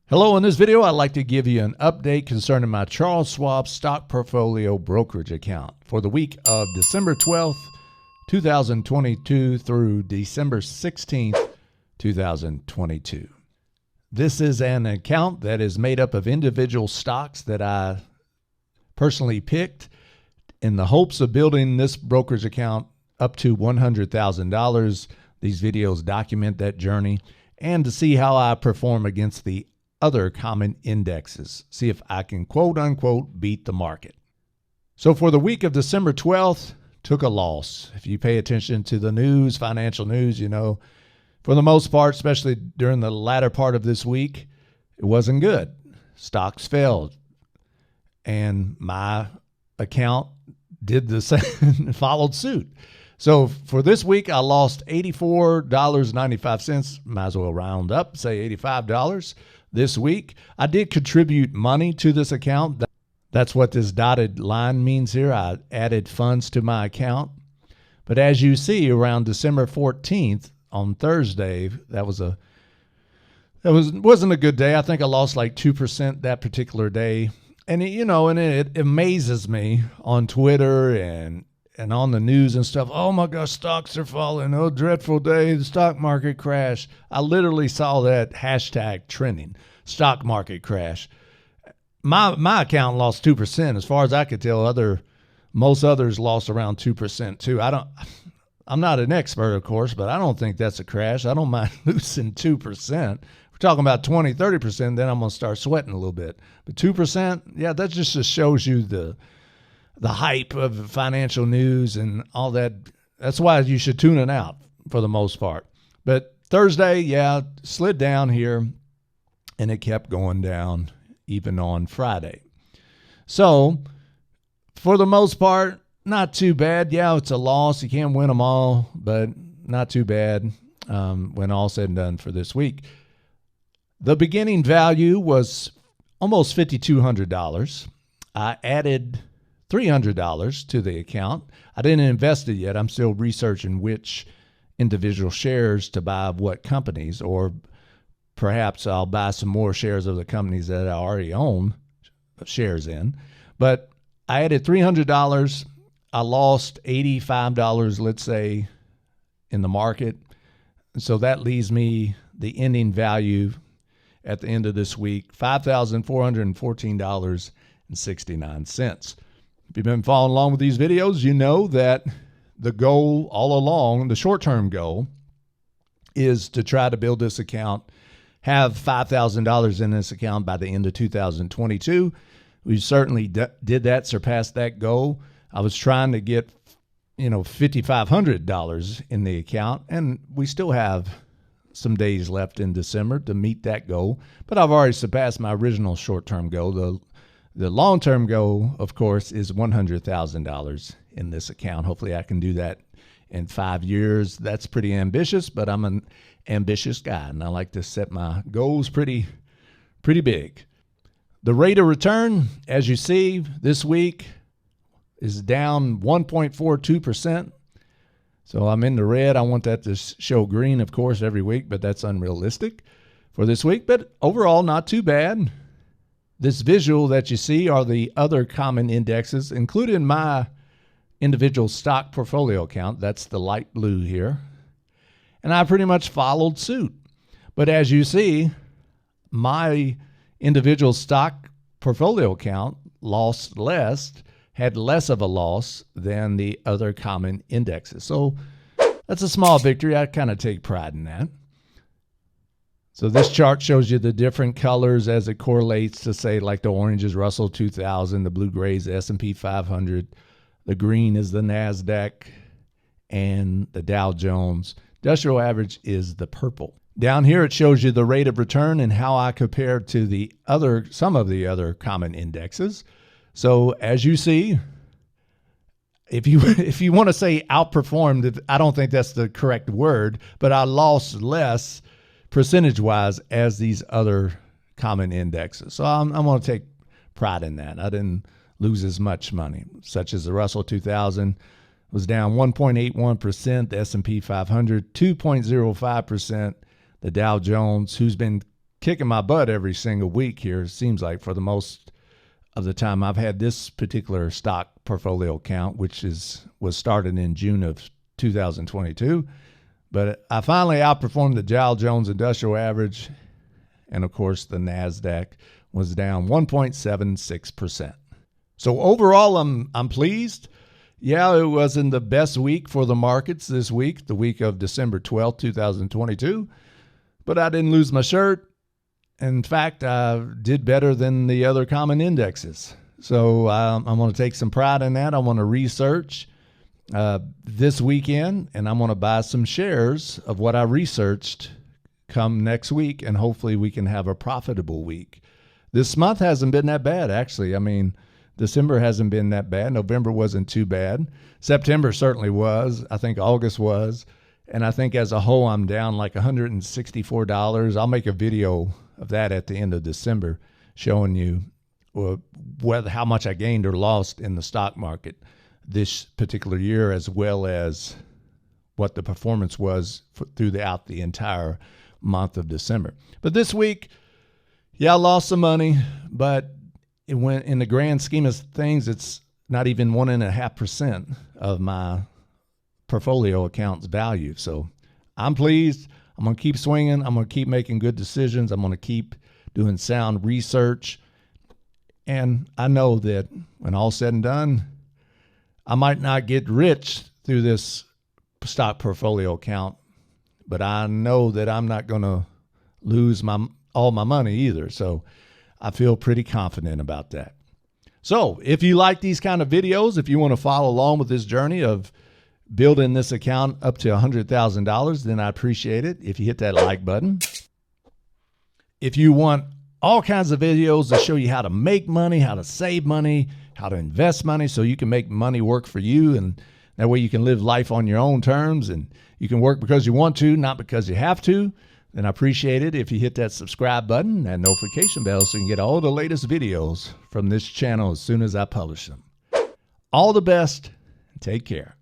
Hello, in this video, I'd like to give you an update concerning my Charles Schwab stock portfolio brokerage account for the week of December 12th, 2022 through December 16th, 2022. This is an account that is made up of individual stocks that I personally picked in the hopes of building this brokerage account up to $100,000. These videos document that journey and to see how I perform against the other common indexes. See if I can quote unquote beat the market. So for the week of December 12th, took a loss. If you pay attention to the news, financial news, you know, for the most part, especially during the latter part of this week, it wasn't good. Stocks fell. And my account did the same, followed suit. So for this week, I lost $84.95. Might as well round up, say $85 this week. I did contribute money to this account. That's what this dotted line means here. I added funds to my account. But as you see, around December 14th on Thursday, wasn't a good day. I think I lost like 2% that particular day. And it amazes me on Twitter and on the news and stuff. Oh my gosh, stocks are falling. Oh, dreadful day. The stock market crash. I literally saw that hashtag trending. Stock market crash. My account lost 2%. As far as I could tell, most others lost around 2% too. I'm not an expert, of course, but I don't think that's a crash. I don't mind losing 2%. We're talking about 20, 30%, then I'm going to start sweating a little bit. But 2%, yeah, that just shows you the hype of financial news and all that. That's why you should tune it out for the most part. But Thursday, yeah, slid down here, and it kept going down even on Friday. So for the most part, not too bad. Yeah, it's a loss. You can't win them all, but not too bad when all said and done for this week. The beginning value was almost $5,200. I added $300 to the account. I didn't invest it yet. I'm still researching which individual shares to buy of what companies, or perhaps I'll buy some more shares of the companies that I already own shares in. But I added $300. I lost $85, let's say, in the market. So that leaves me the ending value at the end of this week, $5,414.69. If you've been following along with these videos, you know that the goal all along, the short-term goal, is to try to build this account, have $5,000 in this account by the end of 2022. We certainly did that, surpassed that goal. I was trying to get, $5,500 in the account, and we still have some days left in December to meet that goal. But I've already surpassed my original short-term goal. The long-term goal, of course, is $100,000 in this account. Hopefully I can do that in 5 years. That's pretty ambitious, but I'm an ambitious guy, and I like to set my goals pretty big. The rate of return, as you see, this week is down 1.42%. So I'm in the red. I want that to show green, of course, every week, but that's unrealistic for this week. But overall, not too bad. This visual that you see are the other common indexes, including my individual stock portfolio account. That's the light blue here. And I pretty much followed suit. But as you see, my individual stock portfolio account lost less, had less of a loss than the other common indexes. So that's a small victory. I kind of take pride in that. So this chart shows you the different colors as it correlates to, say, like the orange is Russell 2000, the blue-gray is the S&P 500, the green is the NASDAQ, and the Dow Jones. Industrial average is the purple. Down here it shows you the rate of return and how I compare to some of the other common indexes. So as you see, if you want to say outperformed, I don't think that's the correct word, but I lost less percentage-wise as these other common indexes. So I'm going to take pride in that. I didn't lose as much money, such as the Russell 2000 was down 1.81%, the S&P 500 2.05%, the Dow Jones, who's been kicking my butt every single week here. It seems like for the most of the time I've had this particular stock portfolio account, which was started in June of 2022. But I finally outperformed the Dow Jones Industrial Average, and of course the NASDAQ was down 1.76%. So overall, I'm pleased. Yeah, it wasn't the best week for the markets this week, the week of December 12th, 2022, but I didn't lose my shirt. In fact, I did better than the other common indexes. So I'm going to take some pride in that. I want to research this weekend, and I'm going to buy some shares of what I researched come next week, and hopefully we can have a profitable week. This month hasn't been that bad, actually. I mean, December hasn't been that bad. November wasn't too bad. September certainly was. I think August was. And I think as a whole, I'm down like $164. I'll make a video of that at the end of December showing you how much I gained or lost in the stock market this particular year, as well as what the performance was throughout the entire month of December. But this week, yeah, I lost some money, but it went, in the grand scheme of things, it's not even 1.5% of my portfolio account's value. So I'm pleased. I'm going to keep swinging. I'm going to keep making good decisions. I'm going to keep doing sound research. And I know that when all's said and done, I might not get rich through this stock portfolio account, but I know that I'm not going to lose all my money either. So I feel pretty confident about that. So if you like these kind of videos, if you want to follow along with this journey of building this account up to $100,000, then I appreciate it if you hit that like button. If you want all kinds of videos that show you how to make money, how to save money, how to invest money so you can make money work for you, and that way you can live life on your own terms and you can work because you want to, not because you have to, then I appreciate it if you hit that subscribe button and notification bell so you can get all the latest videos from this channel as soon as I publish them. All the best, and take care.